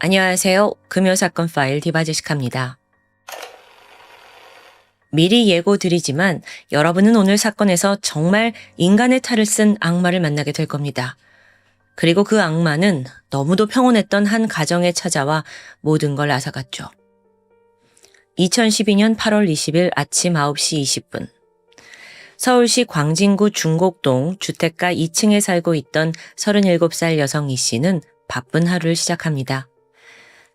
안녕하세요. 금요사건 파일 디바제시카입니다. 미리 예고드리지만 여러분은 오늘 사건에서 정말 인간의 탈을 쓴 악마를 만나게 될 겁니다. 그리고 그 악마는 너무도 평온했던 한 가정에 찾아와 모든 걸 앗아갔죠. 2012년 8월 20일 아침 9시 20분. 서울시 광진구 중곡동 주택가 2층에 살고 있던 37살 여성 이 씨는 바쁜 하루를 시작합니다.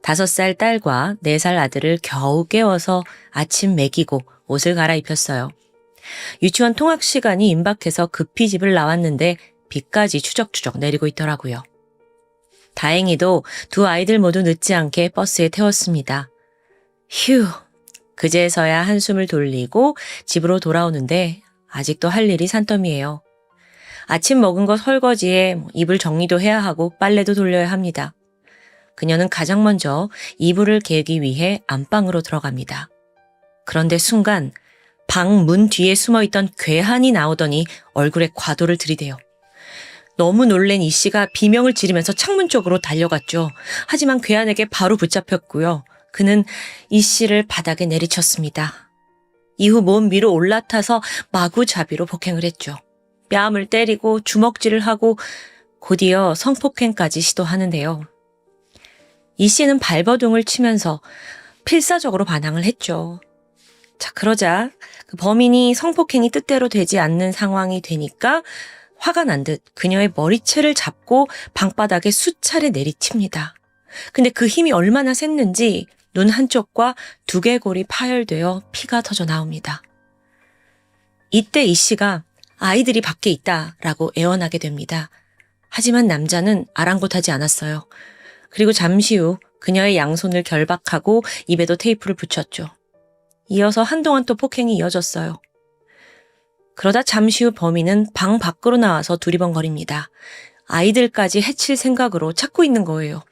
5살 딸과 4살 아들을 겨우 깨워서 아침 먹이고 옷을 갈아입혔어요. 유치원 통학 시간이 임박해서 급히 집을 나왔는데 비까지 추적추적 내리고 있더라고요. 다행히도 두 아이들 모두 늦지 않게 버스에 태웠습니다. 휴, 그제서야 한숨을 돌리고 집으로 돌아오는데 아직도 할 일이 산더미예요. 아침 먹은 거 설거지에 이불 정리도 해야 하고 빨래도 돌려야 합니다. 그녀는 가장 먼저 이불을 개기 위해 안방으로 들어갑니다. 그런데 순간 방 문 뒤에 숨어있던 괴한이 나오더니 얼굴에 과도를 들이대요. 너무 놀란 이 씨가 비명을 지르면서 창문 쪽으로 달려갔죠. 하지만 괴한에게 바로 붙잡혔고요. 그는 이 씨를 바닥에 내리쳤습니다. 이후 몸 위로 올라타서 마구잡이로 폭행을 했죠. 뺨을 때리고 주먹질을 하고 곧이어 성폭행까지 시도하는데요. 이 씨는 발버둥을 치면서 필사적으로 반항을 했죠. 자, 그러자 그 범인이 성폭행이 뜻대로 되지 않는 상황이 되니까 화가 난 듯 그녀의 머리채를 잡고 방바닥에 수차례 내리칩니다. 근데 그 힘이 얼마나 셌는지 눈 한쪽과 두개골이 파열되어 피가 터져 나옵니다. 이때 이 씨가 아이들이 밖에 있다라고 애원하게 됩니다. 하지만 남자는 아랑곳하지 않았어요. 그리고 잠시 후 그녀의 양손을 결박하고 입에도 테이프를 붙였죠. 이어서 한동안 또 폭행이 이어졌어요. 그러다 잠시 후 범인은 방 밖으로 나와서 두리번거립니다. 아이들까지 해칠 생각으로 찾고 있는 거예요.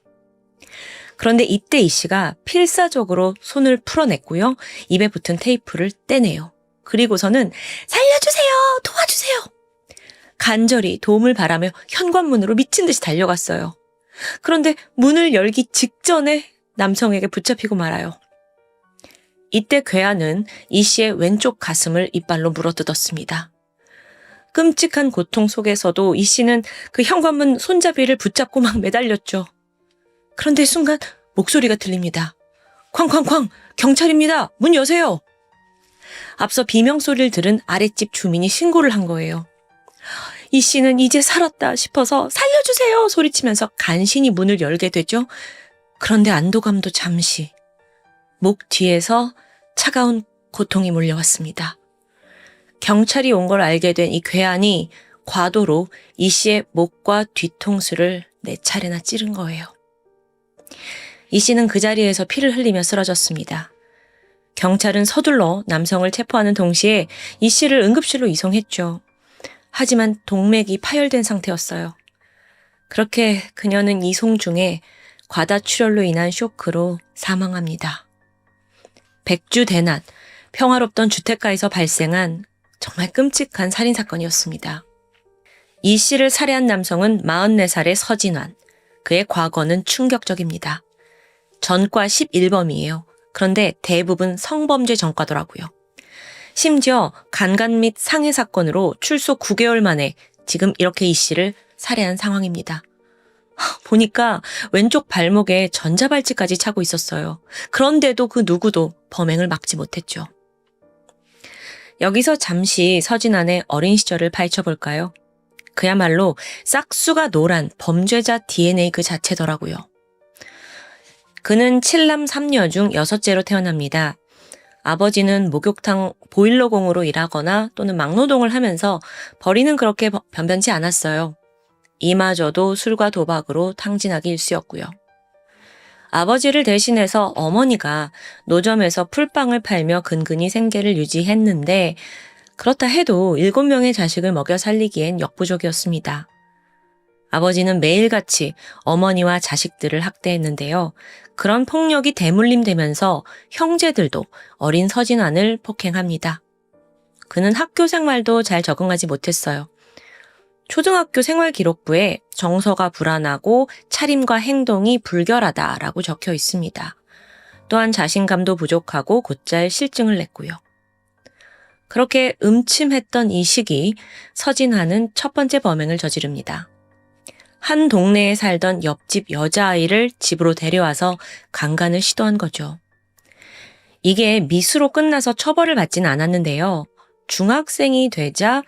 그런데 이때 이 씨가 필사적으로 손을 풀어냈고요. 입에 붙은 테이프를 떼내요. 그리고서는 살려주세요! 도와주세요! 간절히 도움을 바라며 현관문으로 미친 듯이 달려갔어요. 그런데 문을 열기 직전에 남성에게 붙잡히고 말아요. 이때 괴한은 이 씨의 왼쪽 가슴을 이빨로 물어뜯었습니다. 끔찍한 고통 속에서도 이 씨는 그 현관문 손잡이를 붙잡고 막 매달렸죠. 그런데 순간 목소리가 들립니다. 쾅쾅쾅! 경찰입니다! 문 여세요! 앞서 비명소리를 들은 아랫집 주민이 신고를 한 거예요. 이 씨는 이제 살았다 싶어서 살려주세요 소리치면서 간신히 문을 열게 되죠. 그런데 안도감도 잠시 목 뒤에서 차가운 고통이 몰려왔습니다. 경찰이 온 걸 알게 된 이 괴한이 과도로 이 씨의 목과 뒤통수를 4차례나 찌른 거예요. 이 씨는 그 자리에서 피를 흘리며 쓰러졌습니다. 경찰은 서둘러 남성을 체포하는 동시에 이 씨를 응급실로 이송했죠. 하지만 동맥이 파열된 상태였어요. 그렇게 그녀는 이송 중에 과다출혈로 인한 쇼크로 사망합니다. 백주대낮, 평화롭던 주택가에서 발생한 정말 끔찍한 살인사건이었습니다. 이 씨를 살해한 남성은 44살의 서진환. 그의 과거는 충격적입니다. 전과 11범이에요. 그런데 대부분 성범죄 전과더라고요. 심지어 간간 및 상해 사건으로 출소 9개월 만에 지금 이렇게 이 씨를 살해한 상황입니다. 보니까 왼쪽 발목에 전자발찌까지 차고 있었어요. 그런데도 그 누구도 범행을 막지 못했죠. 여기서 잠시 서진환의 어린 시절을 파헤쳐볼까요? 그야말로 싹수가 노란 범죄자 DNA 그 자체더라고요. 그는 7남 3녀 중 6째로 태어납니다. 아버지는 목욕탕 보일러공으로 일하거나 또는 막노동을 하면서 벌이는 그렇게 변변치 않았어요. 이마저도 술과 도박으로 탕진하기 일쑤였고요. 아버지를 대신해서 어머니가 노점에서 풀빵을 팔며 근근히 생계를 유지했는데 그렇다 해도 7명의 자식을 먹여 살리기엔 역부족이었습니다. 아버지는 매일같이 어머니와 자식들을 학대했는데요. 그런 폭력이 대물림되면서 형제들도 어린 서진환을 폭행합니다. 그는 학교 생활도 잘 적응하지 못했어요. 초등학교 생활기록부에 정서가 불안하고 차림과 행동이 불결하다라고 적혀 있습니다. 또한 자신감도 부족하고 곧잘 실증을 냈고요. 그렇게 음침했던 이 시기, 서진아는 첫 번째 범행을 저지릅니다. 한 동네에 살던 옆집 여자아이를 집으로 데려와서 강간을 시도한 거죠. 이게 미수로 끝나서 처벌을 받지는 않았는데요. 중학생이 되자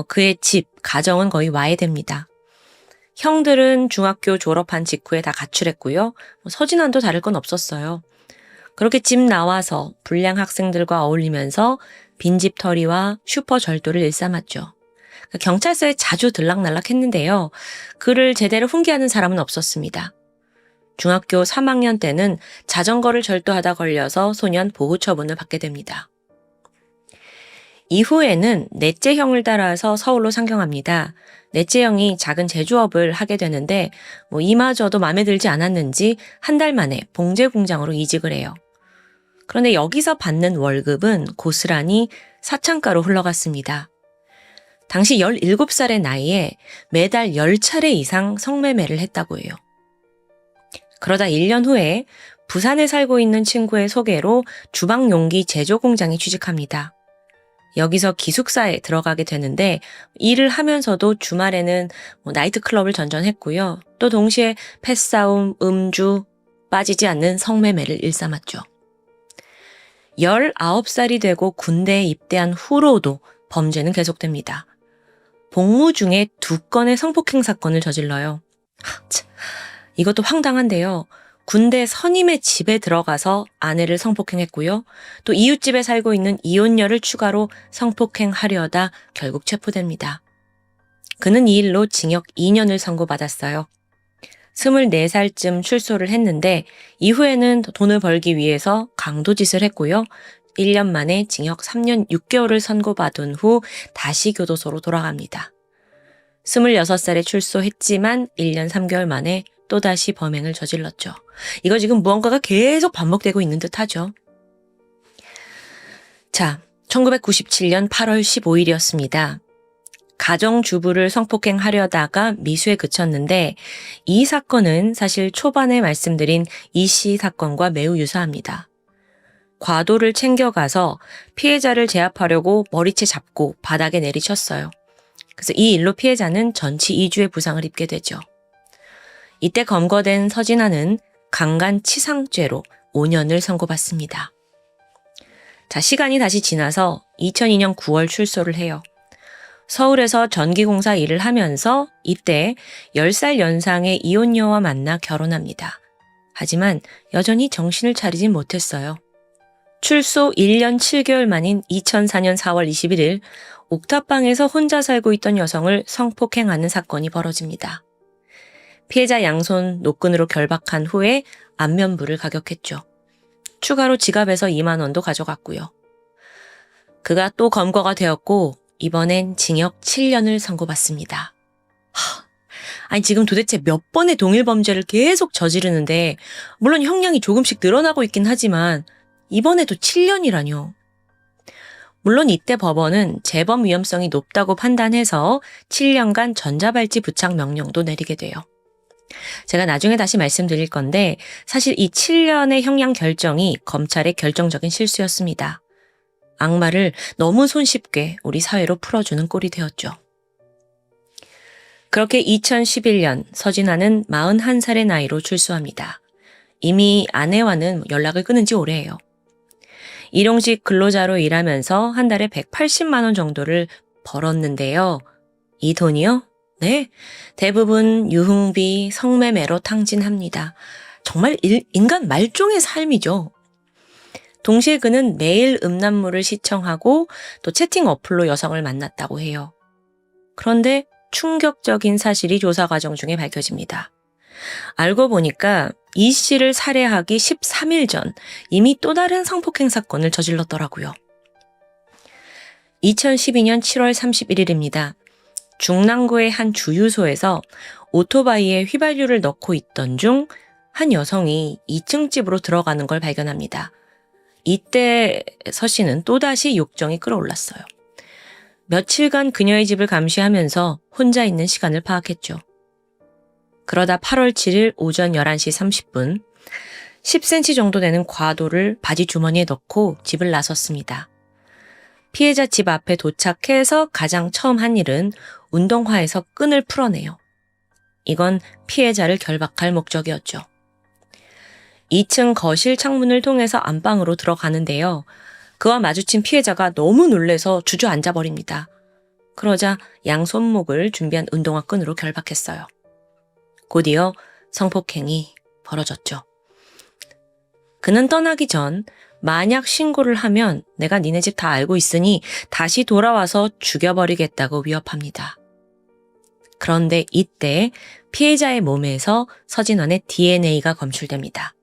그의 집, 가정은 거의 와해됩니다. 형들은 중학교 졸업한 직후에 다 가출했고요. 서진환도 다를 건 없었어요. 그렇게 집 나와서 불량 학생들과 어울리면서 빈집털이와 슈퍼 절도를 일삼았죠. 경찰서에 자주 들락날락했는데요. 그를 제대로 훈계하는 사람은 없었습니다. 중학교 3학년 때는 자전거를 절도하다 걸려서 소년 보호 처분을 받게 됩니다. 이후에는 넷째 형을 따라서 서울로 상경합니다. 넷째 형이 작은 제조업을 하게 되는데 이마저도 마음에 들지 않았는지 한 달 만에 봉제 공장으로 이직을 해요. 그런데 여기서 받는 월급은 고스란히 사창가로 흘러갔습니다. 당시 17살의 나이에 매달 10차례 이상 성매매를 했다고 해요. 그러다 1년 후에 부산에 살고 있는 친구의 소개로 주방용기 제조 공장에 취직합니다. 여기서 기숙사에 들어가게 되는데 일을 하면서도 주말에는 나이트클럽을 전전했고요. 또 동시에 패싸움, 음주, 빠지지 않는 성매매를 일삼았죠. 19살이 되고 군대에 입대한 후로도 범죄는 계속됩니다. 복무 중에 2건의 성폭행 사건을 저질러요. 이것도 황당한데요. 군대 선임의 집에 들어가서 아내를 성폭행했고요. 또 이웃집에 살고 있는 이혼녀를 추가로 성폭행하려다 결국 체포됩니다. 그는 이 일로 징역 2년을 선고받았어요. 24살쯤 출소를 했는데 이후에는 돈을 벌기 위해서 강도짓을 했고요. 1년 만에 징역 3년 6개월을 선고받은 후 다시 교도소로 돌아갑니다. 26살에 출소했지만 1년 3개월 만에 또다시 범행을 저질렀죠. 이거 지금 무언가가 계속 반복되고 있는 듯 하죠. 자, 1997년 8월 15일이었습니다. 가정주부를 성폭행하려다가 미수에 그쳤는데 이 사건은 사실 초반에 말씀드린 이씨 사건과 매우 유사합니다. 과도를 챙겨가서 피해자를 제압하려고 머리채 잡고 바닥에 내리쳤어요. 그래서 이 일로 피해자는 전치 2주의 부상을 입게 되죠. 이때 검거된 서진아는 강간치상죄로 5년을 선고받습니다. 자, 시간이 다시 지나서 2002년 9월 출소를 해요. 서울에서 전기공사 일을 하면서 이때 10살 연상의 이혼녀와 만나 결혼합니다. 하지만 여전히 정신을 차리진 못했어요. 출소 1년 7개월 만인 2004년 4월 21일 옥탑방에서 혼자 살고 있던 여성을 성폭행하는 사건이 벌어집니다. 피해자 양손 노끈으로 결박한 후에 안면부를 가격했죠. 추가로 지갑에서 2만 원도 가져갔고요. 그가 또 검거가 되었고 이번엔 징역 7년을 선고받습니다. 아니 지금 도대체 몇 번의 동일 범죄를 계속 저지르는데 물론 형량이 조금씩 늘어나고 있긴 하지만 이번에도 7년이라뇨. 물론 이때 법원은 재범 위험성이 높다고 판단해서 7년간 전자발찌 부착 명령도 내리게 돼요. 제가 나중에 다시 말씀드릴 건데 사실 이 7년의 형량 결정이 검찰의 결정적인 실수였습니다. 악마를 너무 손쉽게 우리 사회로 풀어주는 꼴이 되었죠. 그렇게 2011년 서진아는 41살의 나이로 출소합니다. 이미 아내와는 연락을 끊은 지 오래예요. 일용직 근로자로 일하면서 한 달에 180만 원 정도를 벌었는데요. 이 돈이요? 네, 대부분 유흥비, 성매매로 탕진합니다. 정말 인간 말종의 삶이죠. 동시에 그는 매일 음란물을 시청하고 또 채팅 어플로 여성을 만났다고 해요. 그런데 충격적인 사실이 조사 과정 중에 밝혀집니다. 알고 보니까 이 씨를 살해하기 13일 전 이미 또 다른 성폭행 사건을 저질렀더라고요. 2012년 7월 31일입니다. 중랑구의 한 주유소에서 오토바이에 휘발유를 넣고 있던 중 한 여성이 2층 집으로 들어가는 걸 발견합니다. 이때 서 씨는 또다시 욕정이 끌어올랐어요. 며칠간 그녀의 집을 감시하면서 혼자 있는 시간을 파악했죠. 그러다 8월 7일 오전 11시 30분 10cm 정도 되는 과도를 바지 주머니에 넣고 집을 나섰습니다. 피해자 집 앞에 도착해서 가장 처음 한 일은 운동화에서 끈을 풀어내요. 이건 피해자를 결박할 목적이었죠. 2층 거실 창문을 통해서 안방으로 들어가는데요. 그와 마주친 피해자가 너무 놀래서 주저앉아 버립니다. 그러자 양 손목을 준비한 운동화 끈으로 결박했어요. 곧이어 성폭행이 벌어졌죠. 그는 떠나기 전 만약 신고를 하면 내가 니네 집 다 알고 있으니 다시 돌아와서 죽여버리겠다고 위협합니다. 그런데 이때 피해자의 몸에서 서진환의 DNA가 검출됩니다.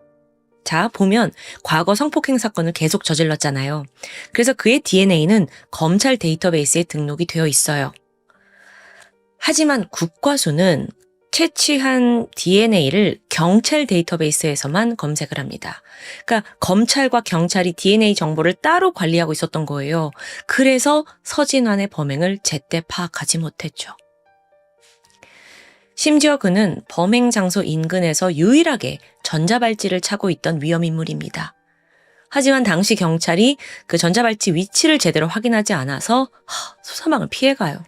자, 보면 과거 성폭행 사건을 계속 저질렀잖아요. 그래서 그의 DNA는 검찰 데이터베이스에 등록이 되어 있어요. 하지만 국과수는 채취한 DNA를 경찰 데이터베이스에서만 검색을 합니다. 그러니까 검찰과 경찰이 DNA 정보를 따로 관리하고 있었던 거예요. 그래서 서진환의 범행을 제때 파악하지 못했죠. 심지어 그는 범행 장소 인근에서 유일하게 전자발찌를 차고 있던 위험인물입니다. 하지만 당시 경찰이 그 전자발찌 위치를 제대로 확인하지 않아서 수사망을 피해가요.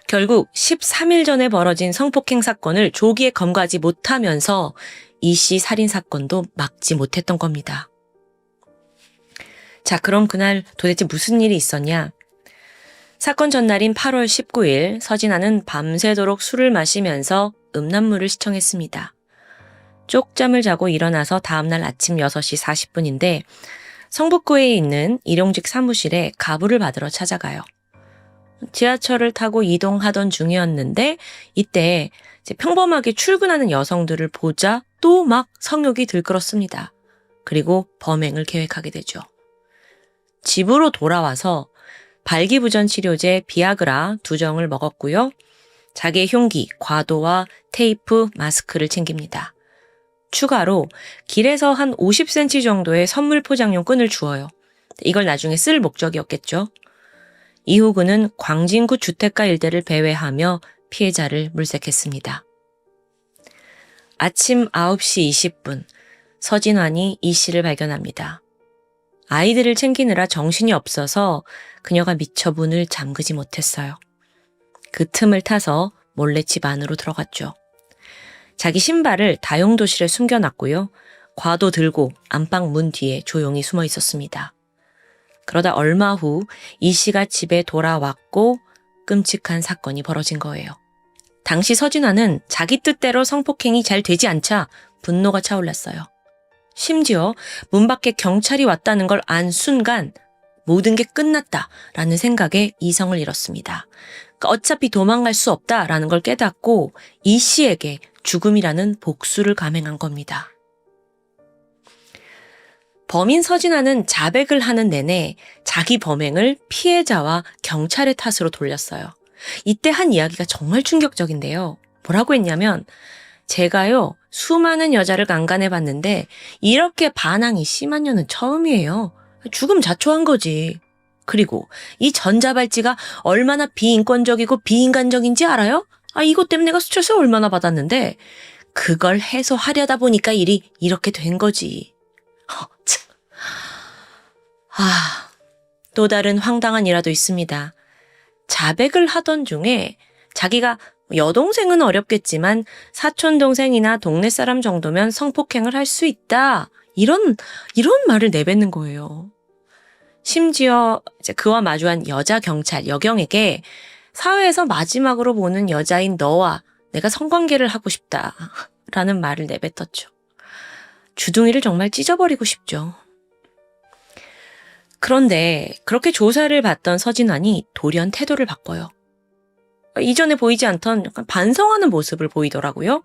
결국 13일 전에 벌어진 성폭행 사건을 조기에 검거하지 못하면서 이 씨 살인 사건도 막지 못했던 겁니다. 자, 그럼 그날 도대체 무슨 일이 있었냐? 사건 전날인 8월 19일 서진아는 밤새도록 술을 마시면서 음란물을 시청했습니다. 쪽잠을 자고 일어나서 다음날 아침 6시 40분인데 성북구에 있는 일용직 사무실에 가부를 받으러 찾아가요. 지하철을 타고 이동하던 중이었는데 이때 이제 평범하게 출근하는 여성들을 보자 또 막 성욕이 들끓었습니다. 그리고 범행을 계획하게 되죠. 집으로 돌아와서 발기부전 치료제 비아그라 2정을 먹었고요. 자기의 흉기, 과도와 테이프, 마스크를 챙깁니다. 추가로 길에서 한 50cm 정도의 선물 포장용 끈을 주어요. 이걸 나중에 쓸 목적이었겠죠. 이후 그는 광진구 주택가 일대를 배회하며 피해자를 물색했습니다. 아침 9시 20분 서진환이 이 씨를 발견합니다. 아이들을 챙기느라 정신이 없어서 그녀가 미처 문을 잠그지 못했어요. 그 틈을 타서 몰래 집 안으로 들어갔죠. 자기 신발을 다용도실에 숨겨놨고요. 과도 들고 안방 문 뒤에 조용히 숨어 있었습니다. 그러다 얼마 후 이 씨가 집에 돌아왔고 끔찍한 사건이 벌어진 거예요. 당시 서진환은 자기 뜻대로 성폭행이 잘 되지 않자 분노가 차올랐어요. 심지어 문 밖에 경찰이 왔다는 걸 안 순간 모든 게 끝났다라는 생각에 이성을 잃었습니다. 그러니까 어차피 도망갈 수 없다라는 걸 깨닫고 이 씨에게 죽음이라는 복수를 감행한 겁니다. 범인 서진환은 자백을 하는 내내 자기 범행을 피해자와 경찰의 탓으로 돌렸어요. 이때 한 이야기가 정말 충격적인데요. 뭐라고 했냐면 제가요 수많은 여자를 강간해봤는데 이렇게 반항이 심한 년은 처음이에요. 죽음 자초한 거지. 그리고 이 전자발찌가 얼마나 비인권적이고 비인간적인지 알아요? 이것 때문에 내가 스트레스 얼마나 받았는데 그걸 해소하려다 보니까 일이 이렇게 된 거지. 참. 또 다른 황당한 일화도 있습니다. 자백을 하던 중에 자기가 여동생은 어렵겠지만 사촌동생이나 동네 사람 정도면 성폭행을 할 수 있다. 이런 말을 내뱉는 거예요. 심지어 이제 그와 마주한 여자 경찰 여경에게 사회에서 마지막으로 보는 여자인 너와 내가 성관계를 하고 싶다라는 말을 내뱉었죠. 주둥이를 정말 찢어버리고 싶죠. 그런데 그렇게 조사를 받던 서진환이 돌연 태도를 바꿔요. 이전에 보이지 않던 약간 반성하는 모습을 보이더라고요.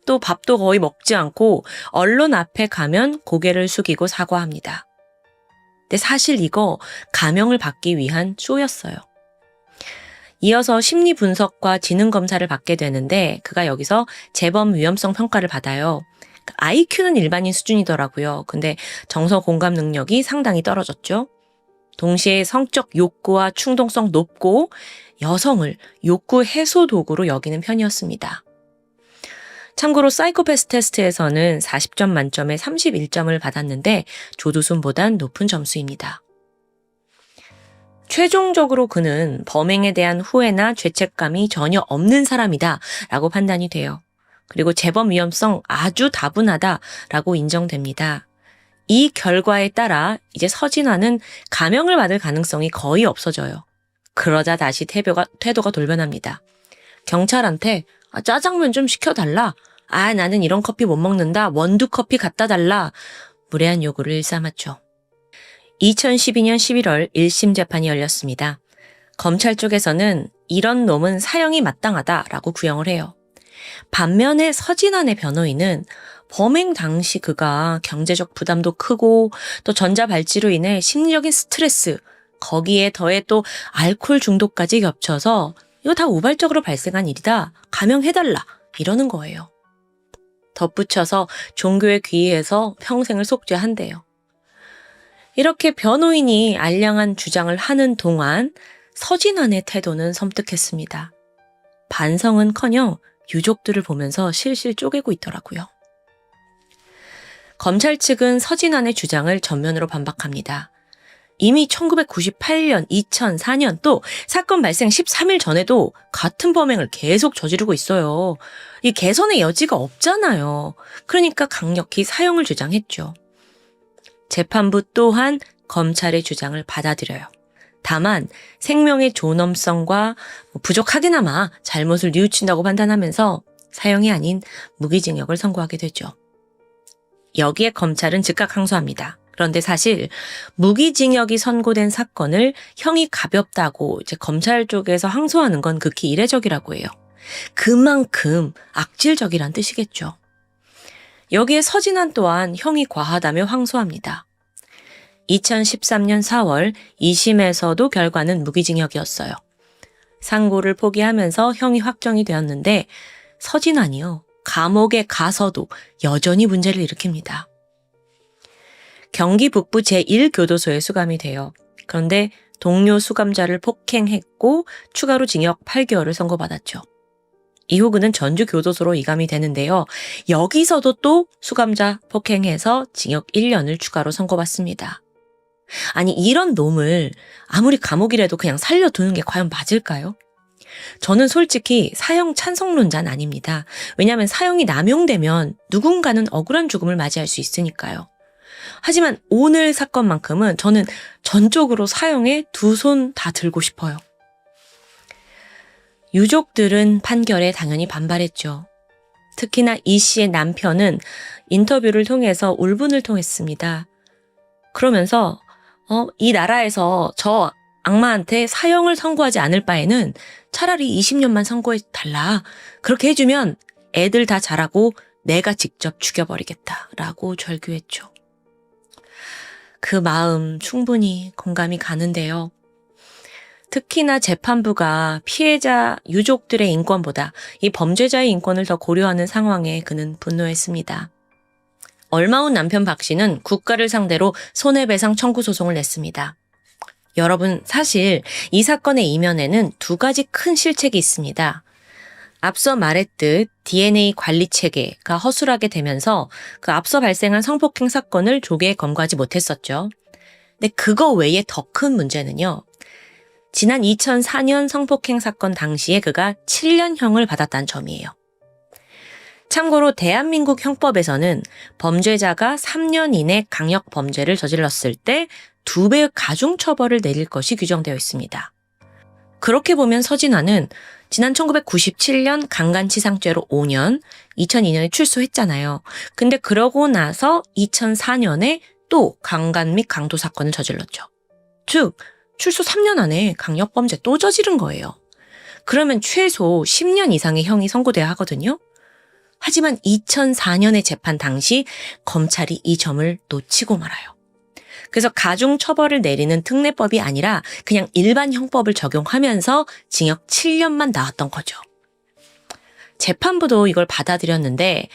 또 밥도 거의 먹지 않고 언론 앞에 가면 고개를 숙이고 사과합니다. 근데 사실 이거 감형을 받기 위한 쇼였어요. 이어서 심리 분석과 지능 검사를 받게 되는데 그가 여기서 재범 위험성 평가를 받아요. IQ는 일반인 수준이더라고요. 근데 정서 공감 능력이 상당히 떨어졌죠. 동시에 성적 욕구와 충동성 높고 여성을 욕구 해소 도구로 여기는 편이었습니다. 참고로 사이코패스 테스트에서는 40점 만점에 31점을 받았는데 조두순보단 높은 점수입니다. 최종적으로 그는 범행에 대한 후회나 죄책감이 전혀 없는 사람이다 라고 판단이 돼요. 그리고 재범 위험성 아주 다분하다 라고 인정됩니다. 이 결과에 따라 이제 서진화는 감형을 받을 가능성이 거의 없어져요. 그러자 다시 태도가 돌변합니다. 경찰한테 짜장면 좀 시켜달라. 나는 이런 커피 못 먹는다. 원두 커피 갖다 달라. 무례한 요구를 일삼았죠. 2012년 11월 1심 재판이 열렸습니다. 검찰 쪽에서는 이런 놈은 사형이 마땅하다라고 구형을 해요. 반면에 서진환의 변호인은 범행 당시 그가 경제적 부담도 크고 또 전자발찌로 인해 심리적인 스트레스, 거기에 더해 또 알코올 중독까지 겹쳐서 이거 다 우발적으로 발생한 일이다. 감형해달라. 이러는 거예요. 덧붙여서 종교에 귀의해서 평생을 속죄한대요. 이렇게 변호인이 알량한 주장을 하는 동안 서진환의 태도는 섬뜩했습니다. 반성은커녕 유족들을 보면서 실실 쪼개고 있더라고요. 검찰 측은 서진환의 주장을 전면으로 반박합니다. 이미 1998년, 2004년 또 사건 발생 13일 전에도 같은 범행을 계속 저지르고 있어요. 이 개선의 여지가 없잖아요. 그러니까 강력히 사형을 주장했죠. 재판부 또한 검찰의 주장을 받아들여요. 다만 생명의 존엄성과 부족하게나마 잘못을 뉘우친다고 판단하면서 사형이 아닌 무기징역을 선고하게 되죠. 여기에 검찰은 즉각 항소합니다. 그런데 사실 무기징역이 선고된 사건을 형이 가볍다고 이제 검찰 쪽에서 항소하는 건 극히 이례적이라고 해요. 그만큼 악질적이란 뜻이겠죠. 여기에 서진환 또한 형이 과하다며 항소합니다. 2013년 4월 2심에서도 결과는 무기징역이었어요. 상고를 포기하면서 형이 확정이 되었는데 서진환이요. 감옥에 가서도 여전히 문제를 일으킵니다. 경기 북부 제1교도소에 수감이 돼요. 그런데 동료 수감자를 폭행했고 추가로 징역 8개월을 선고받았죠. 이후 그는 전주교도소로 이감이 되는데요. 여기서도 또 수감자 폭행해서 징역 1년을 추가로 선고받습니다. 아니 이런 놈을 아무리 감옥이라도 그냥 살려두는 게 과연 맞을까요? 저는 솔직히 사형 찬성론자는 아닙니다. 왜냐하면 사형이 남용되면 누군가는 억울한 죽음을 맞이할 수 있으니까요. 하지만 오늘 사건만큼은 저는 전적으로 사형에 두 손 다 들고 싶어요. 유족들은 판결에 당연히 반발했죠. 특히나 이 씨의 남편은 인터뷰를 통해서 울분을 통했습니다. 그러면서 이 나라에서 저 악마한테 사형을 선고하지 않을 바에는 차라리 20년만 선고해달라. 그렇게 해주면 애들 다 자라고 내가 직접 죽여버리겠다라고 절규했죠. 그 마음 충분히 공감이 가는데요. 특히나 재판부가 피해자 유족들의 인권보다 이 범죄자의 인권을 더 고려하는 상황에 그는 분노했습니다. 얼마 후 남편 박 씨는 국가를 상대로 손해배상 청구 소송을 냈습니다. 여러분, 사실 이 사건의 이면에는 두 가지 큰 실책이 있습니다. 앞서 말했듯 DNA 관리 체계가 허술하게 되면서 그 앞서 발생한 성폭행 사건을 조기에 검거하지 못했었죠. 근데 그거 외에 더 큰 문제는요. 지난 2004년 성폭행 사건 당시에 그가 7년형을 받았다는 점이에요. 참고로 대한민국 형법에서는 범죄자가 3년 이내 강력 범죄를 저질렀을 때 2배의 가중처벌을 내릴 것이 규정되어 있습니다. 그렇게 보면 서진환은 지난 1997년 강간치상죄로 5년, 2002년에 출소했잖아요. 근데 그러고 나서 2004년에 또 강간 및 강도 사건을 저질렀죠. 즉, 출소 3년 안에 강력범죄 또 저지른 거예요. 그러면 최소 10년 이상의 형이 선고돼야 하거든요. 하지만 2004년의 재판 당시 검찰이 이 점을 놓치고 말아요. 그래서 가중처벌을 내리는 특례법이 아니라 그냥 일반 형법을 적용하면서 징역 7년만 나왔던 거죠. 재판부도 이걸 받아들였는데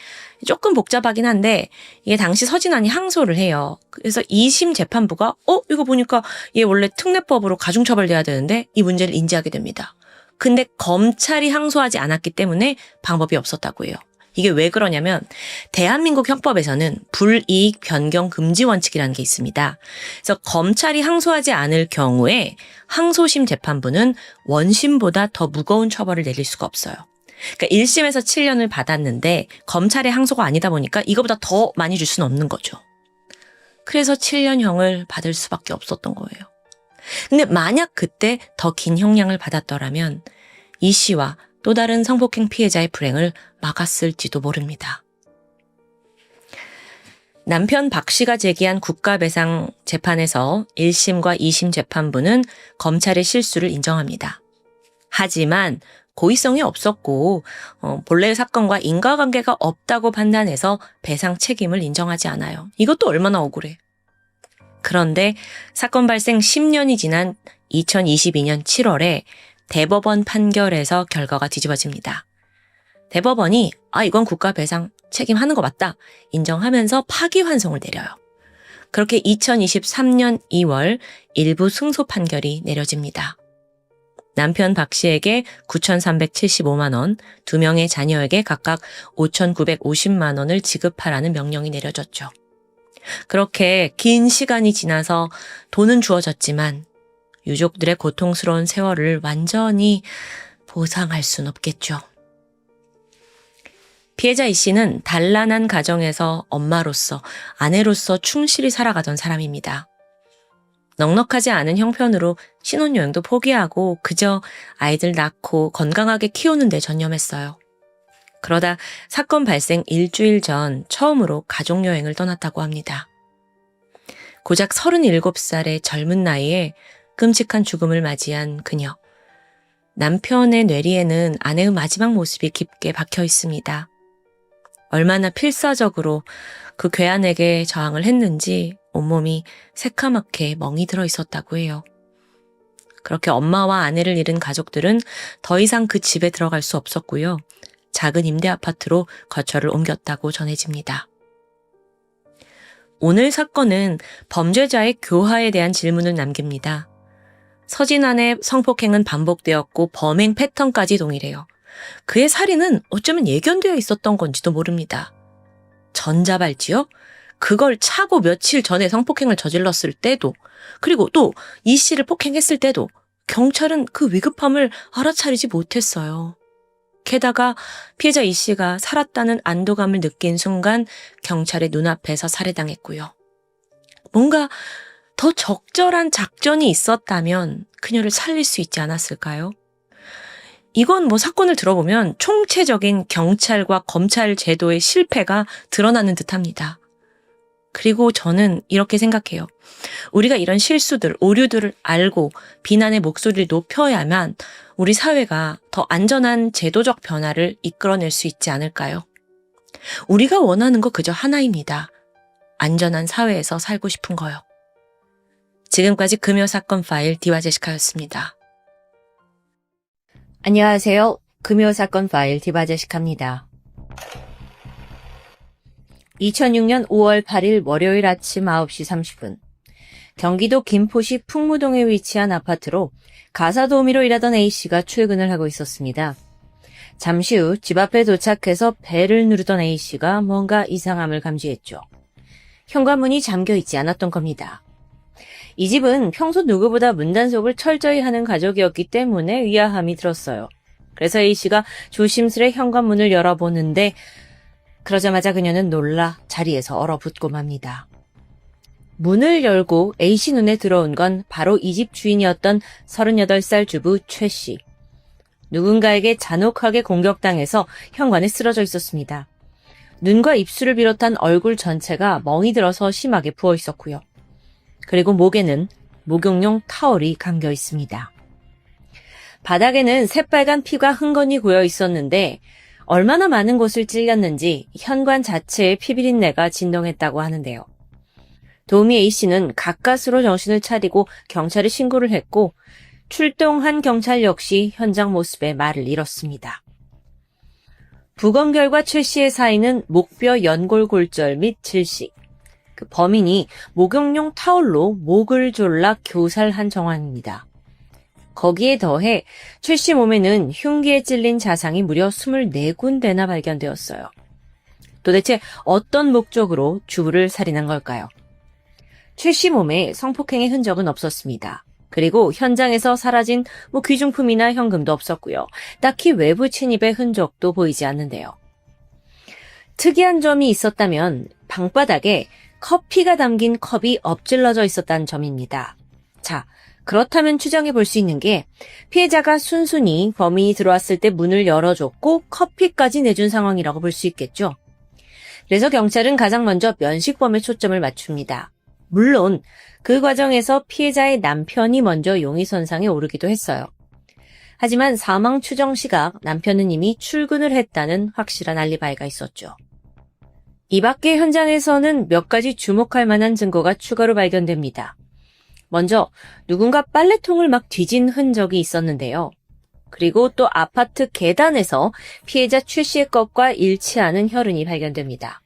조금 복잡하긴 한데 이게 당시 서진환이 항소를 해요. 그래서 2심 재판부가 이거 보니까 얘 원래 특례법으로 가중처벌돼야 되는데 이 문제를 인지하게 됩니다. 근데 검찰이 항소하지 않았기 때문에 방법이 없었다고 해요. 이게 왜 그러냐면 대한민국 형법에서는 불이익 변경 금지 원칙이라는 게 있습니다. 그래서 검찰이 항소하지 않을 경우에 항소심 재판부는 원심보다 더 무거운 처벌을 내릴 수가 없어요. 그러니까 1심에서 7년을 받았는데 검찰의 항소가 아니다 보니까 이거보다 더 많이 줄 수는 없는 거죠. 그래서 7년형을 받을 수밖에 없었던 거예요. 근데 만약 그때 더 긴 형량을 받았더라면 이 씨와 또 다른 성폭행 피해자의 불행을 막았을지도 모릅니다. 남편 박 씨가 제기한 국가배상 재판에서 1심과 2심 재판부는 검찰의 실수를 인정합니다. 하지만 고의성이 없었고 본래 사건과 인과관계가 없다고 판단해서 배상 책임을 인정하지 않아요. 이것도 얼마나 억울해. 그런데 사건 발생 10년이 지난 2022년 7월에 대법원 판결에서 결과가 뒤집어집니다. 대법원이 이건 국가배상 책임하는 거 맞다 인정하면서 파기환송을 내려요. 그렇게 2023년 2월 일부 승소 판결이 내려집니다. 남편 박 씨에게 9,375만 원, 2명의 자녀에게 각각 5,950만 원을 지급하라는 명령이 내려졌죠. 그렇게 긴 시간이 지나서 돈은 주어졌지만 유족들의 고통스러운 세월을 완전히 보상할 순 없겠죠. 피해자 이 씨는 단란한 가정에서 엄마로서, 아내로서 충실히 살아가던 사람입니다. 넉넉하지 않은 형편으로 신혼여행도 포기하고 그저 아이들 낳고 건강하게 키우는 데 전념했어요. 그러다 사건 발생 일주일 전 처음으로 가족여행을 떠났다고 합니다. 고작 37살의 젊은 나이에 끔찍한 죽음을 맞이한 그녀. 남편의 뇌리에는 아내의 마지막 모습이 깊게 박혀 있습니다. 얼마나 필사적으로 그 괴한에게 저항을 했는지 온몸이 새카맣게 멍이 들어 있었다고 해요. 그렇게 엄마와 아내를 잃은 가족들은 더 이상 그 집에 들어갈 수 없었고요. 작은 임대 아파트로 거처를 옮겼다고 전해집니다. 오늘 사건은 범죄자의 교화에 대한 질문을 남깁니다. 서진환의 성폭행은 반복되었고 범행 패턴까지 동일해요. 그의 살인은 어쩌면 예견되어 있었던 건지도 모릅니다. 전자발찌요? 그걸 차고 며칠 전에 성폭행을 저질렀을 때도, 그리고 또 이 씨를 폭행했을 때도 경찰은 그 위급함을 알아차리지 못했어요. 게다가 피해자 이 씨가 살았다는 안도감을 느낀 순간 경찰의 눈앞에서 살해당했고요. 뭔가 더 적절한 작전이 있었다면 그녀를 살릴 수 있지 않았을까요? 이건 사건을 들어보면 총체적인 경찰과 검찰 제도의 실패가 드러나는 듯합니다. 그리고 저는 이렇게 생각해요. 우리가 이런 실수들, 오류들을 알고 비난의 목소리를 높여야만 우리 사회가 더 안전한 제도적 변화를 이끌어낼 수 있지 않을까요? 우리가 원하는 거 그저 하나입니다. 안전한 사회에서 살고 싶은 거요. 지금까지 금요 사건 파일 디바제시카였습니다. 안녕하세요. 금요 사건 파일 디바제시카입니다. 2006년 5월 8일 월요일 아침 9시 30분. 경기도 김포시 풍무동에 위치한 아파트로 가사도우미로 일하던 A씨가 출근을 하고 있었습니다. 잠시 후 집 앞에 도착해서 벨을 누르던 A씨가 뭔가 이상함을 감지했죠. 현관문이 잠겨있지 않았던 겁니다. 이 집은 평소 누구보다 문단속을 철저히 하는 가족이었기 때문에 의아함이 들었어요. 그래서 A씨가 조심스레 현관문을 열어보는데 그러자마자 그녀는 놀라 자리에서 얼어붙고 맙니다. 문을 열고 A씨 눈에 들어온 건 바로 이 집 주인이었던 38살 주부 최씨. 누군가에게 잔혹하게 공격당해서 현관에 쓰러져 있었습니다. 눈과 입술을 비롯한 얼굴 전체가 멍이 들어서 심하게 부어 있었고요. 그리고 목에는 목욕용 타월이 감겨 있습니다. 바닥에는 새빨간 피가 흥건히 고여 있었는데 얼마나 많은 곳을 찔렸는지 현관 자체에 피비린내가 진동했다고 하는데요. 도우미 A씨는 가까스로 정신을 차리고 경찰에 신고를 했고 출동한 경찰 역시 현장 모습에 말을 잃었습니다. 부검 결과 최 씨의 사인은 목뼈 연골골절 및 질식, 범인이 목욕용 타올로 목을 졸라 교살한 정황입니다. 거기에 더해 최 씨 몸에는 흉기에 찔린 자상이 무려 24군데나 발견되었어요. 도대체 어떤 목적으로 주부를 살인한 걸까요? 최 씨 몸에 성폭행의 흔적은 없었습니다. 그리고 현장에서 사라진 귀중품이나 현금도 없었고요. 딱히 외부 침입의 흔적도 보이지 않는데요. 특이한 점이 있었다면 방바닥에 커피가 담긴 컵이 엎질러져 있었다는 점입니다. 자, 그렇다면 추정해 볼 수 있는 게 피해자가 순순히 범인이 들어왔을 때 문을 열어줬고 커피까지 내준 상황이라고 볼 수 있겠죠. 그래서 경찰은 가장 먼저 면식범에 초점을 맞춥니다. 물론 그 과정에서 피해자의 남편이 먼저 용의선상에 오르기도 했어요. 하지만 사망 추정 시각 남편은 이미 출근을 했다는 확실한 알리바이가 있었죠. 이 밖에 현장에서는 몇 가지 주목할 만한 증거가 추가로 발견됩니다. 먼저 누군가 빨래통을 막 뒤진 흔적이 있었는데요. 그리고 또 아파트 계단에서 피해자 최 씨의 것과 일치하는 혈흔이 발견됩니다.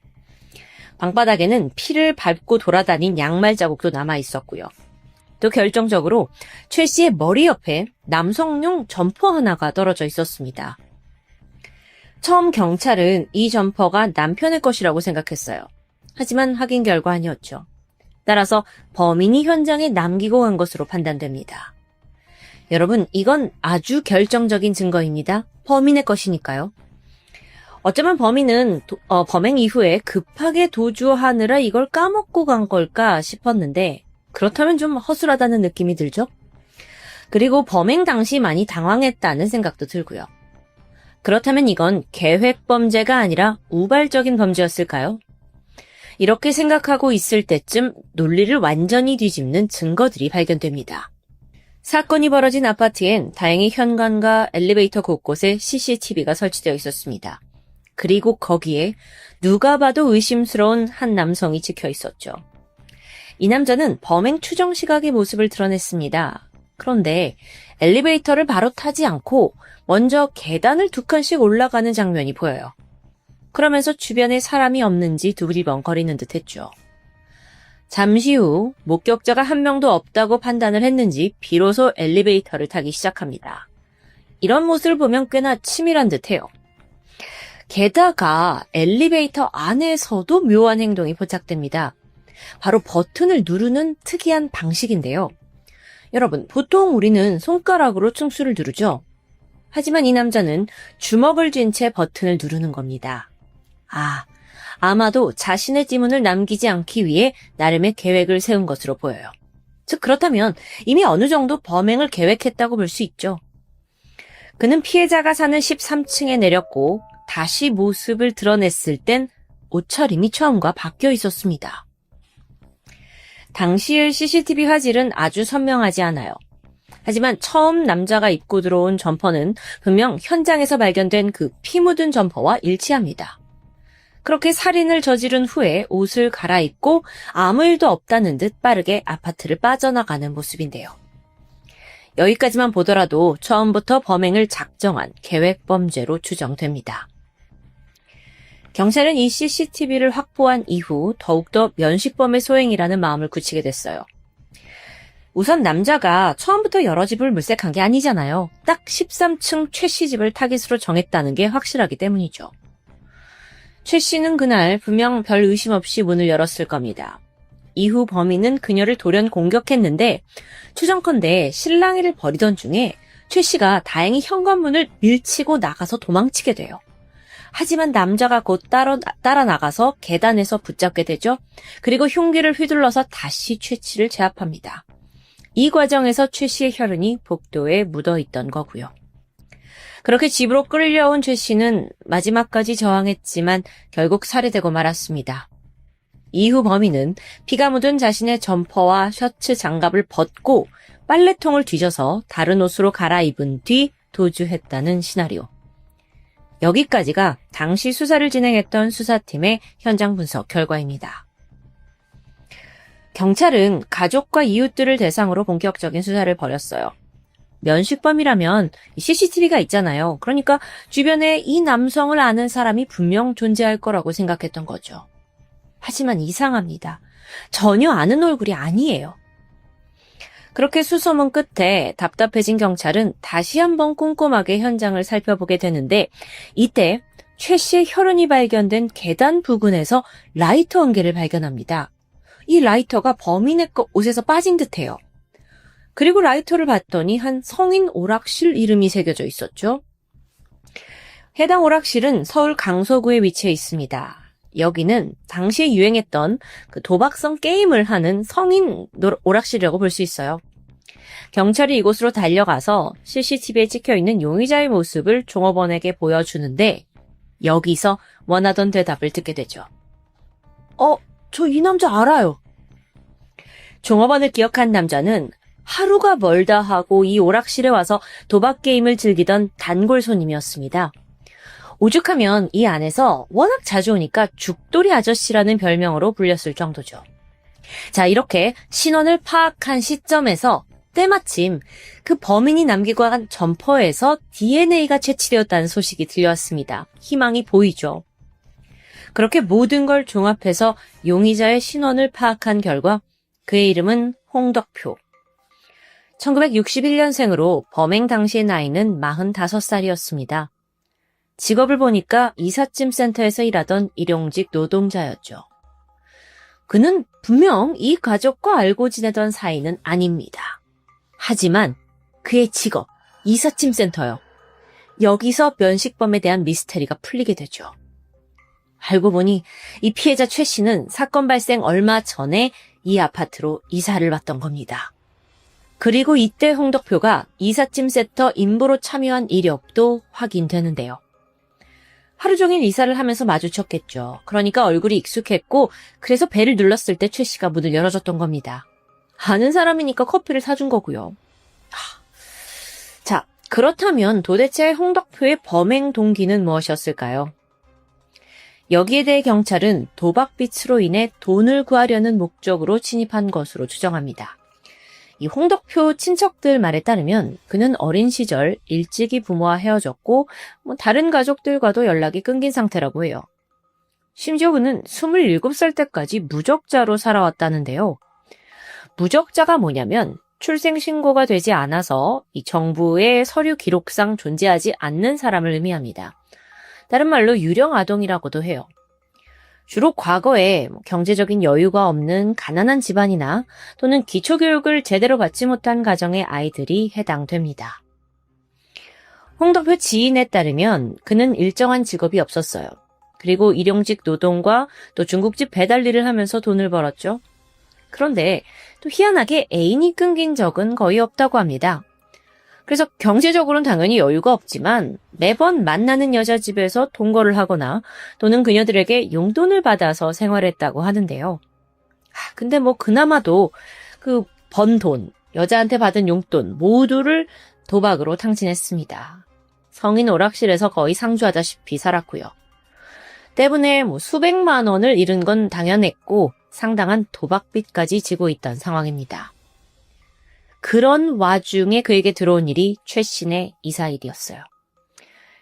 방바닥에는 피를 밟고 돌아다닌 양말 자국도 남아 있었고요. 또 결정적으로 최 씨의 머리 옆에 남성용 점퍼 하나가 떨어져 있었습니다. 처음 경찰은 이 점퍼가 남편의 것이라고 생각했어요. 하지만 확인 결과 아니었죠. 따라서 범인이 현장에 남기고 간 것으로 판단됩니다. 여러분, 이건 아주 결정적인 증거입니다. 범인의 것이니까요. 어쩌면 범인은 범행 이후에 급하게 도주하느라 이걸 까먹고 간 걸까 싶었는데 그렇다면 좀 허술하다는 느낌이 들죠? 그리고 범행 당시 많이 당황했다는 생각도 들고요. 그렇다면 이건 계획 범죄가 아니라 우발적인 범죄였을까요? 이렇게 생각하고 있을 때쯤 논리를 완전히 뒤집는 증거들이 발견됩니다. 사건이 벌어진 아파트엔 다행히 현관과 엘리베이터 곳곳에 CCTV가 설치되어 있었습니다. 그리고 거기에 누가 봐도 의심스러운 한 남성이 찍혀 있었죠. 이 남자는 범행 추정 시각의 모습을 드러냈습니다. 그런데 엘리베이터를 바로 타지 않고 먼저 계단을 2칸씩 올라가는 장면이 보여요. 그러면서 주변에 사람이 없는지 두리번거리는 듯 했죠. 잠시 후 목격자가 한 명도 없다고 판단을 했는지 비로소 엘리베이터를 타기 시작합니다. 이런 모습을 보면 꽤나 치밀한 듯해요. 게다가 엘리베이터 안에서도 묘한 행동이 포착됩니다. 바로 버튼을 누르는 특이한 방식인데요. 여러분, 보통 우리는 손가락으로 층수를 누르죠. 하지만 이 남자는 주먹을 쥔 채 버튼을 누르는 겁니다. 아마도 자신의 지문을 남기지 않기 위해 나름의 계획을 세운 것으로 보여요. 즉, 그렇다면 이미 어느 정도 범행을 계획했다고 볼 수 있죠. 그는 피해자가 사는 13층에 내렸고 다시 모습을 드러냈을 땐 옷차림이 처음과 바뀌어 있었습니다. 당시의 CCTV 화질은 아주 선명하지 않아요. 하지만 처음 남자가 입고 들어온 점퍼는 분명 현장에서 발견된 그 피 묻은 점퍼와 일치합니다. 그렇게 살인을 저지른 후에 옷을 갈아입고 아무 일도 없다는 듯 빠르게 아파트를 빠져나가는 모습인데요. 여기까지만 보더라도 처음부터 범행을 작정한 계획범죄로 추정됩니다. 경찰은 이 CCTV를 확보한 이후 더욱더 면식범의 소행이라는 마음을 굳히게 됐어요. 우선 남자가 처음부터 여러 집을 물색한 게 아니잖아요. 딱 13층 최 씨 집을 타깃으로 정했다는 게 확실하기 때문이죠. 최 씨는 그날 분명 별 의심 없이 문을 열었을 겁니다. 이후 범인은 그녀를 돌연 공격했는데 추정컨대 실랑이를 벌이던 중에 최 씨가 다행히 현관문을 밀치고 나가서 도망치게 돼요. 하지만 남자가 곧 따라 나가서 계단에서 붙잡게 되죠. 그리고 흉기를 휘둘러서 다시 최 씨를 제압합니다. 이 과정에서 최 씨의 혈흔이 복도에 묻어있던 거고요. 그렇게 집으로 끌려온 최 씨는 마지막까지 저항했지만 결국 살해되고 말았습니다. 이후 범인은 피가 묻은 자신의 점퍼와 셔츠 장갑을 벗고 빨래통을 뒤져서 다른 옷으로 갈아입은 뒤 도주했다는 시나리오. 여기까지가 당시 수사를 진행했던 수사팀의 현장 분석 결과입니다. 경찰은 가족과 이웃들을 대상으로 본격적인 수사를 벌였어요. 면식범이라면 CCTV가 있잖아요. 그러니까 주변에 이 남성을 아는 사람이 분명 존재할 거라고 생각했던 거죠. 하지만 이상합니다. 전혀 아는 얼굴이 아니에요. 그렇게 수소문 끝에 답답해진 경찰은 다시 한번 꼼꼼하게 현장을 살펴보게 되는데 이때 최 씨의 혈흔이 발견된 계단 부근에서 라이터 한 개를 발견합니다. 이 라이터가 범인의 옷에서 빠진 듯해요. 그리고 라이터를 봤더니 한 성인 오락실 이름이 새겨져 있었죠. 해당 오락실은 서울 강서구에 위치해 있습니다. 여기는 당시에 유행했던 그 도박성 게임을 하는 성인 오락실이라고 볼 수 있어요. 경찰이 이곳으로 달려가서 CCTV에 찍혀있는 용의자의 모습을 종업원에게 보여주는데 여기서 원하던 대답을 듣게 되죠. 저 이 남자 알아요. 종업원을 기억한 남자는 하루가 멀다 하고 이 오락실에 와서 도박 게임을 즐기던 단골 손님이었습니다. 오죽하면 이 안에서 워낙 자주 오니까 죽돌이 아저씨라는 별명으로 불렸을 정도죠. 자, 이렇게 신원을 파악한 시점에서 때마침 그 범인이 남기고 간 점퍼에서 DNA가 채취되었다는 소식이 들려왔습니다. 희망이 보이죠. 그렇게 모든 걸 종합해서 용의자의 신원을 파악한 결과 그의 이름은 홍덕표. 1961년생으로 범행 당시의 나이는 45살이었습니다. 직업을 보니까 이삿짐 센터에서 일하던 일용직 노동자였죠. 그는 분명 이 가족과 알고 지내던 사이는 아닙니다. 하지만 그의 직업, 이삿짐 센터요. 여기서 면식범에 대한 미스테리가 풀리게 되죠. 알고 보니 이 피해자 최 씨는 사건 발생 얼마 전에 이 아파트로 이사를 왔던 겁니다. 그리고 이때 홍덕표가 이삿짐 센터 인부로 참여한 이력도 확인되는데요. 하루 종일 이사를 하면서 마주쳤겠죠. 그러니까 얼굴이 익숙했고 그래서 벨을 눌렀을 때 최 씨가 문을 열어줬던 겁니다. 아는 사람이니까 커피를 사준 거고요. 자, 그렇다면 도대체 홍덕표의 범행 동기는 무엇이었을까요? 여기에 대해 경찰은 도박빚으로 인해 돈을 구하려는 목적으로 침입한 것으로 추정합니다. 이 홍덕표 친척들 말에 따르면 그는 어린 시절 일찍이 부모와 헤어졌고 다른 가족들과도 연락이 끊긴 상태라고 해요. 심지어 그는 27살 때까지 무적자로 살아왔다는데요. 무적자가 뭐냐면 출생신고가 되지 않아서 이 정부의 서류 기록상 존재하지 않는 사람을 의미합니다. 다른 말로 유령아동이라고도 해요. 주로 과거에 경제적인 여유가 없는 가난한 집안이나 또는 기초교육을 제대로 받지 못한 가정의 아이들이 해당됩니다. 홍덕표 지인에 따르면 그는 일정한 직업이 없었어요. 그리고 일용직 노동과 또 중국집 배달 일을 하면서 돈을 벌었죠. 그런데 또 희한하게 애인이 끊긴 적은 거의 없다고 합니다. 그래서 경제적으로는 당연히 여유가 없지만 매번 만나는 여자 집에서 동거를 하거나 또는 그녀들에게 용돈을 받아서 생활했다고 하는데요. 근데 그나마도 그 번 돈, 여자한테 받은 용돈 모두를 도박으로 탕진했습니다. 성인 오락실에서 거의 상주하다시피 살았고요. 때문에 수백만 원을 잃은 건 당연했고 상당한 도박빚까지 지고 있던 상황입니다. 그런 와중에 그에게 들어온 일이 최 씨의 이사일이었어요.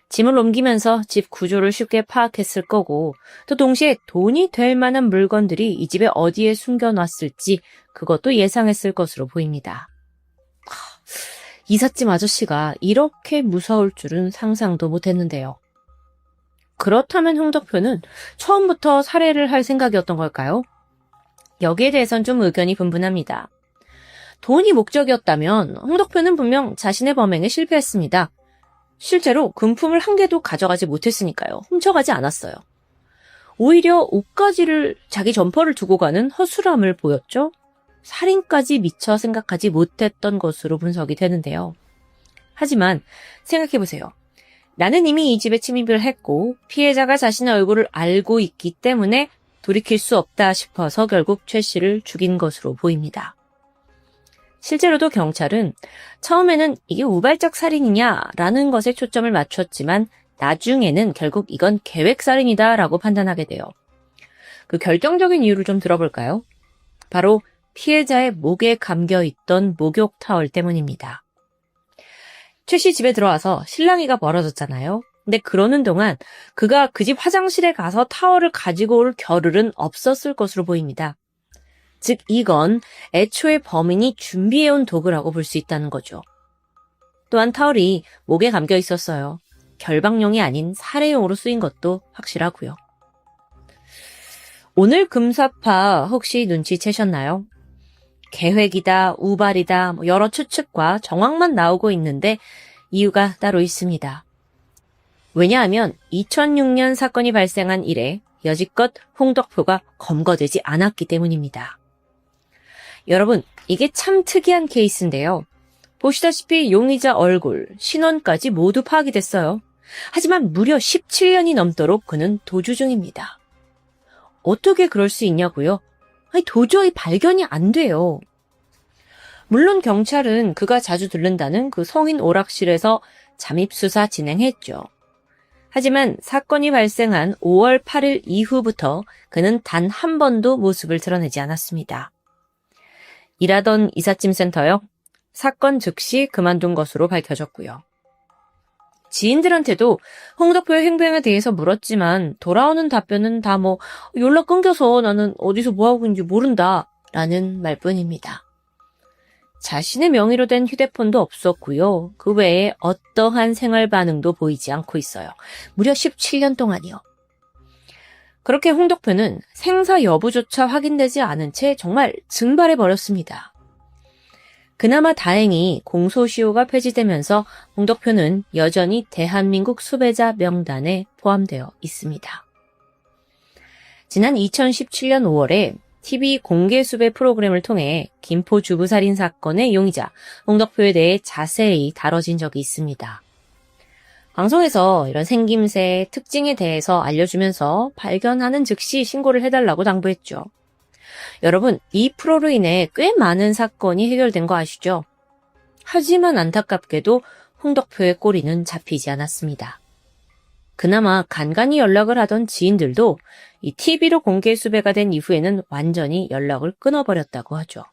짐을 옮기면서 집 구조를 쉽게 파악했을 거고 또 동시에 돈이 될 만한 물건들이 이 집에 어디에 숨겨놨을지 그것도 예상했을 것으로 보입니다. 이삿짐 아저씨가 이렇게 무서울 줄은 상상도 못했는데요. 그렇다면 홍덕표는 처음부터 살해를 할 생각이었던 걸까요? 여기에 대해선 좀 의견이 분분합니다. 돈이 목적이었다면 홍덕표는 분명 자신의 범행에 실패했습니다. 실제로 금품을 한 개도 가져가지 못했으니까요. 훔쳐가지 않았어요. 오히려 옷가지를 자기 점퍼를 두고 가는 허술함을 보였죠. 살인까지 미처 생각하지 못했던 것으로 분석이 되는데요. 하지만 생각해보세요. 나는 이미 이 집에 침입을 했고 피해자가 자신의 얼굴을 알고 있기 때문에 돌이킬 수 없다 싶어서 결국 최 씨를 죽인 것으로 보입니다. 실제로도 경찰은 처음에는 이게 우발적 살인이냐라는 것에 초점을 맞췄지만 나중에는 결국 이건 계획살인이다라고 판단하게 돼요. 그 결정적인 이유를 좀 들어볼까요? 바로 피해자의 목에 감겨있던 목욕 타월 때문입니다. 최 씨 집에 들어와서 실랑이가 벌어졌잖아요. 근데 그러는 동안 그가 그 집 화장실에 가서 타월을 가지고 올 겨를은 없었을 것으로 보입니다. 즉 이건 애초에 범인이 준비해온 도구라고 볼 수 있다는 거죠. 또한 타월이 목에 감겨 있었어요. 결박용이 아닌 살해용으로 쓰인 것도 확실하고요. 오늘 금사파 혹시 눈치채셨나요? 계획이다, 우발이다, 여러 추측과 정황만 나오고 있는데 이유가 따로 있습니다. 왜냐하면 2006년 사건이 발생한 이래 여지껏 홍덕표가 검거되지 않았기 때문입니다. 여러분, 이게 참 특이한 케이스인데요. 보시다시피 용의자 얼굴, 신원까지 모두 파악이 됐어요. 하지만 무려 17년이 넘도록 그는 도주 중입니다. 어떻게 그럴 수 있냐고요? 아니, 도저히 발견이 안 돼요. 물론 경찰은 그가 자주 들른다는 그 성인 오락실에서 잠입수사 진행했죠. 하지만 사건이 발생한 5월 8일 이후부터 그는 단 한 번도 모습을 드러내지 않았습니다. 일하던 이삿짐 센터요. 사건 즉시 그만둔 것으로 밝혀졌고요. 지인들한테도 홍덕표의 행동에 대해서 물었지만 돌아오는 답변은 다 연락 끊겨서 나는 어디서 뭐하고 있는지 모른다 라는 말뿐입니다. 자신의 명의로 된 휴대폰도 없었고요. 그 외에 어떠한 생활 반응도 보이지 않고 있어요. 무려 17년 동안이요. 그렇게 홍덕표는 생사 여부조차 확인되지 않은 채 정말 증발해버렸습니다. 그나마 다행히 공소시효가 폐지되면서 홍덕표는 여전히 대한민국 수배자 명단에 포함되어 있습니다. 지난 2017년 5월에 TV 공개 수배 프로그램을 통해 김포 주부살인 사건의 용의자 홍덕표에 대해 자세히 다뤄진 적이 있습니다. 방송에서 이런 생김새, 특징에 대해서 알려주면서 발견하는 즉시 신고를 해달라고 당부했죠. 여러분, 이 프로로 인해 꽤 많은 사건이 해결된 거 아시죠? 하지만 안타깝게도 홍덕표의 꼬리는 잡히지 않았습니다. 그나마 간간히 연락을 하던 지인들도 이 TV로 공개 수배가 된 이후에는 완전히 연락을 끊어버렸다고 하죠.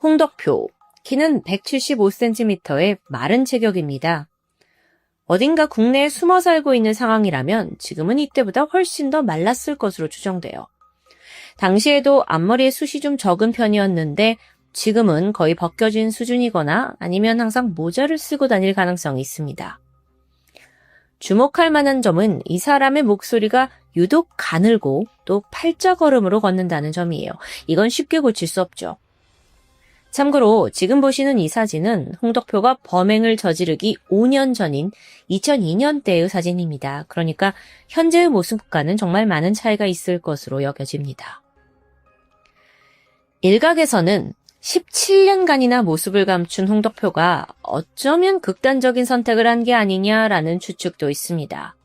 홍덕표, 키는 175cm의 마른 체격입니다. 어딘가 국내에 숨어 살고 있는 상황이라면 지금은 이때보다 훨씬 더 말랐을 것으로 추정돼요. 당시에도 앞머리에 숱이 좀 적은 편이었는데 지금은 거의 벗겨진 수준이거나 아니면 항상 모자를 쓰고 다닐 가능성이 있습니다. 주목할 만한 점은 이 사람의 목소리가 유독 가늘고 또 팔자걸음으로 걷는다는 점이에요. 이건 쉽게 고칠 수 없죠. 참고로 지금 보시는 이 사진은 홍덕표가 범행을 저지르기 5년 전인 2002년 때의 사진입니다. 그러니까 현재의 모습과는 정말 많은 차이가 있을 것으로 여겨집니다. 일각에서는 17년간이나 모습을 감춘 홍덕표가 어쩌면 극단적인 선택을 한 게 아니냐라는 추측도 있습니다.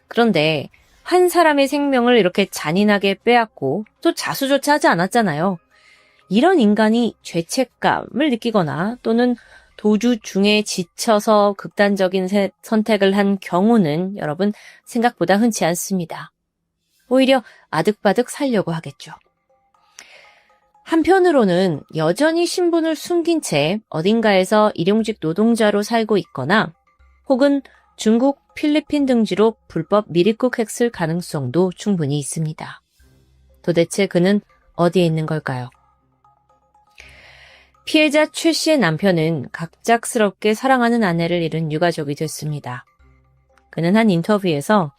그런데 한 사람의 생명을 이렇게 잔인하게 빼앗고 또 자수조차 하지 않았잖아요. 이런 인간이 죄책감을 느끼거나 또는 도주 중에 지쳐서 극단적인 선택을 한 경우는 여러분 생각보다 흔치 않습니다. 오히려 아득바득 살려고 하겠죠. 한편으로는 여전히 신분을 숨긴 채 어딘가에서 일용직 노동자로 살고 있거나 혹은 중국, 필리핀 등지로 불법 미입국했을 가능성도 충분히 있습니다. 도대체 그는 어디에 있는 걸까요? 피해자 최 씨의 남편은 갑작스럽게 사랑하는 아내를 잃은 유가족이 됐습니다. 그는 한 인터뷰에서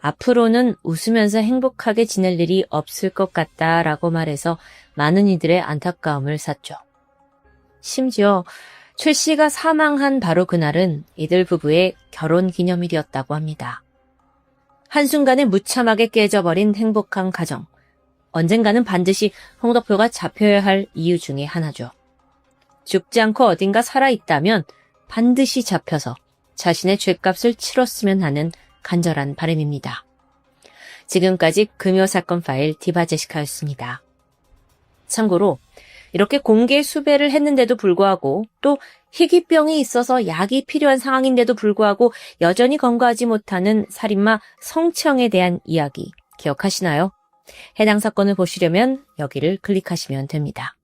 앞으로는 웃으면서 행복하게 지낼 일이 없을 것 같다라고 말해서 많은 이들의 안타까움을 샀죠. 심지어 최 씨가 사망한 바로 그날은 이들 부부의 결혼 기념일이었다고 합니다. 한순간에 무참하게 깨져버린 행복한 가정. 언젠가는 반드시 홍덕표가 잡혀야 할 이유 중에 하나죠. 죽지 않고 어딘가 살아있다면 반드시 잡혀서 자신의 죗값을 치렀으면 하는 간절한 바람입니다. 지금까지 금요사건 파일 디바제시카였습니다. 참고로 이렇게 공개 수배를 했는데도 불구하고 또 희귀병이 있어서 약이 필요한 상황인데도 불구하고 여전히 검거하지 못하는 살인마 성채영에 대한 이야기 기억하시나요? 해당 사건을 보시려면 여기를 클릭하시면 됩니다.